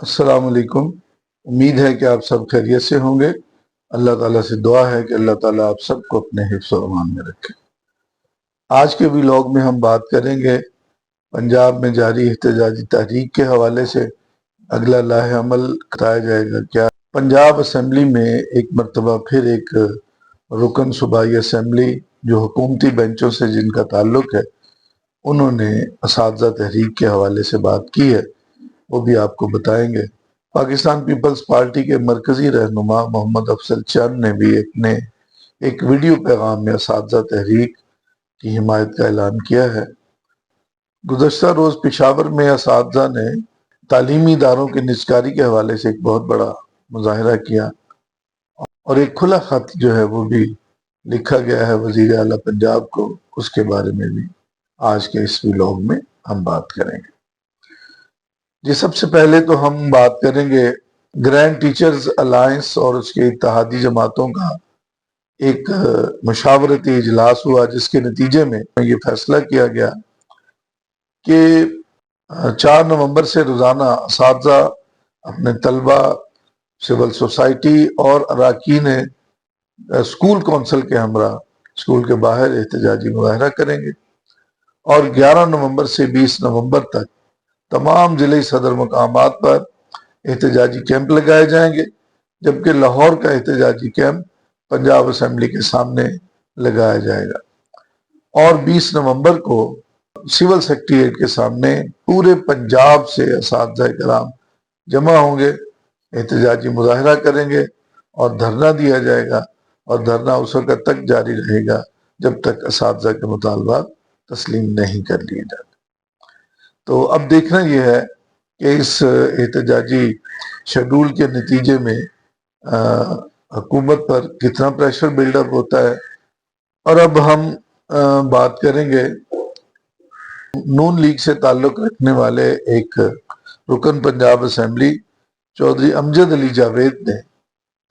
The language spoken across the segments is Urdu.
السلام علیکم۔ امید ہے کہ آپ سب خیریت سے ہوں گے۔ اللہ تعالیٰ سے دعا ہے کہ اللہ تعالیٰ آپ سب کو اپنے حفظ و امان میں رکھے۔ آج کے ویلاگ میں ہم بات کریں گے پنجاب میں جاری احتجاجی تحریک کے حوالے سے۔ اگلا لاہ عمل بتایا جائے گا کیا پنجاب اسمبلی میں ایک مرتبہ پھر ایک رکن صوبائی اسمبلی جو حکومتی بینچوں سے جن کا تعلق ہے، انہوں نے اساتذہ تحریک کے حوالے سے بات کی ہے، وہ بھی آپ کو بتائیں گے۔ پاکستان پیپلز پارٹی کے مرکزی رہنما محمد افضل چند نے بھی اپنے ایک ویڈیو پیغام میں اساتذہ تحریک کی حمایت کا اعلان کیا ہے۔ گزشتہ روز پشاور میں اساتذہ نے تعلیمی اداروں کی نجکاری کے حوالے سے ایک بہت بڑا مظاہرہ کیا اور ایک کھلا خط جو ہے وہ بھی لکھا گیا ہے وزیر اعلیٰ پنجاب کو۔ اس کے بارے میں بھی آج کے اس ویلاگ میں ہم بات کریں گے۔ جی، سب سے پہلے تو ہم بات کریں گے گرینڈ ٹیچرز الائنس اور اس کے اتحادی جماعتوں کا ایک مشاورتی اجلاس ہوا، جس کے نتیجے میں یہ فیصلہ کیا گیا کہ 4 نومبر سے روزانہ اساتذہ اپنے طلبہ، سول سوسائٹی اور اراکین اسکول کونسل کے ہمراہ اسکول کے باہر احتجاجی مظاہرہ کریں گے، اور 11 نومبر سے 20 نومبر تک تمام ضلعی صدر مقامات پر احتجاجی کیمپ لگائے جائیں گے، جبکہ لاہور کا احتجاجی کیمپ پنجاب اسمبلی کے سامنے لگایا جائے گا، اور 20 نومبر کو سول سیکریٹریٹ کے سامنے پورے پنجاب سے اساتذہ کرام جمع ہوں گے، احتجاجی مظاہرہ کریں گے اور دھرنا دیا جائے گا، اور دھرنا اس وقت تک جاری رہے گا جب تک اساتذہ کے مطالبات تسلیم نہیں کر لیے جاتے۔ تو اب دیکھنا یہ ہے کہ اس احتجاجی شیڈول کے نتیجے میں حکومت پر کتنا پریشر بلڈ اپ ہوتا ہے۔ اور اب ہم بات کریں گے نون لیگ سے تعلق رکھنے والے ایک رکن پنجاب اسمبلی چودھری امجد علی جاوید نے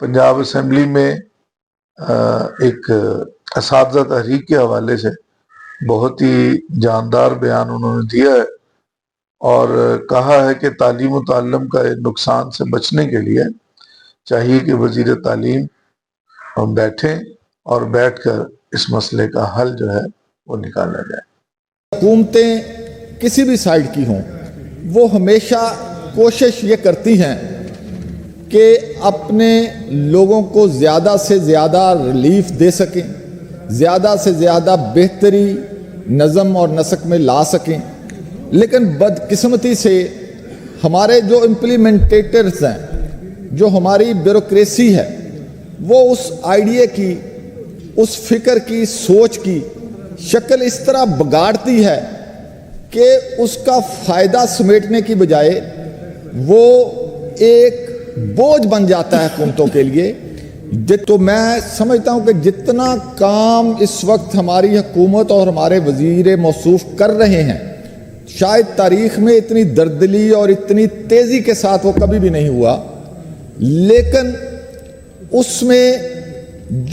پنجاب اسمبلی میں ایک اساتذہ تحریک کے حوالے سے بہت ہی جاندار بیان انہوں نے دیا ہے، اور کہا ہے کہ تعلیم و تعلم کا نقصان سے بچنے کے لیے چاہیے کہ وزیر تعلیم ہم بیٹھیں اور بیٹھ کر اس مسئلے کا حل جو ہے وہ نکالا جائے۔ حکومتیں کسی بھی سائڈ کی ہوں، وہ ہمیشہ کوشش یہ کرتی ہیں کہ اپنے لوگوں کو زیادہ سے زیادہ ریلیف دے سکیں، زیادہ سے زیادہ بہتری نظم اور نسق میں لا سکیں، لیکن بدقسمتی سے ہمارے جو امپلیمنٹیٹرز ہیں، جو ہماری بیوروکریسی ہے، وہ اس آئیڈیا کی، اس فکر کی، سوچ کی شکل اس طرح بگاڑتی ہے کہ اس کا فائدہ سمیٹنے کی بجائے وہ ایک بوجھ بن جاتا ہے حکومتوں کے لیے۔ تو میں سمجھتا ہوں کہ جتنا کام اس وقت ہماری حکومت اور ہمارے وزیر موصوف کر رہے ہیں، شاید تاریخ میں اتنی دردلی اور اتنی تیزی کے ساتھ وہ کبھی بھی نہیں ہوا، لیکن اس میں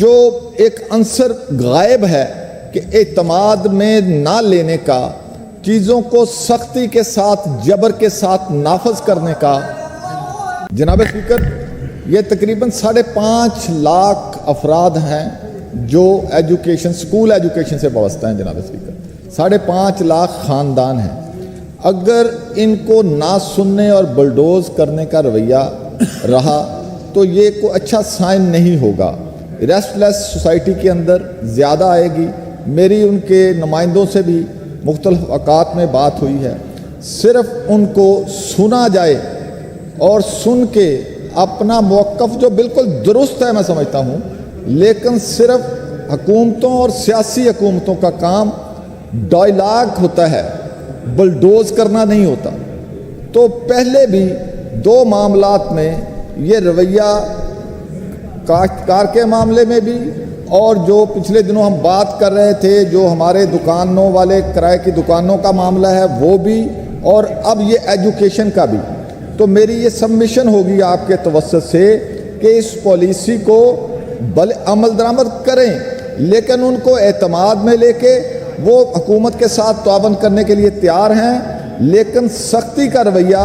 جو ایک عنصر غائب ہے کہ اعتماد میں نہ لینے کا، چیزوں کو سختی کے ساتھ، جبر کے ساتھ نافذ کرنے کا۔ جناب اسپیکر، یہ تقریباً 5.5 لاکھ افراد ہیں جو اسکول ایجوکیشن سے وابستہ ہیں۔ جناب اسپیکر، 5.5 لاکھ خاندان ہیں۔ اگر ان کو نہ سننے اور بلڈوز کرنے کا رویہ رہا تو یہ کوئی اچھا سائن نہیں ہوگا۔ ریسٹ لیس سوسائٹی کے اندر زیادہ آئے گی۔ میری ان کے نمائندوں سے بھی مختلف اوقات میں بات ہوئی ہے، صرف ان کو سنا جائے اور سن کے اپنا موقف جو بالکل درست ہے میں سمجھتا ہوں، لیکن صرف حکومتوں اور سیاسی حکومتوں کا کام ڈائلاگ ہوتا ہے، بلڈوز کرنا نہیں ہوتا۔ تو پہلے بھی 2 معاملات میں یہ رویہ، کاشتکار کے معاملے میں بھی، اور جو پچھلے دنوں ہم بات کر رہے تھے جو ہمارے دکانوں والے کرائے کی دکانوں کا معاملہ ہے وہ بھی، اور اب یہ ایجوکیشن کا بھی۔ تو میری یہ سبمیشن ہوگی آپ کے توسط سے کہ اس پالیسی کو عمل درآمد کریں، لیکن ان کو اعتماد میں لے کے وہ حکومت کے ساتھ تعاون کرنے کے لیے تیار ہیں، لیکن سختی کا رویہ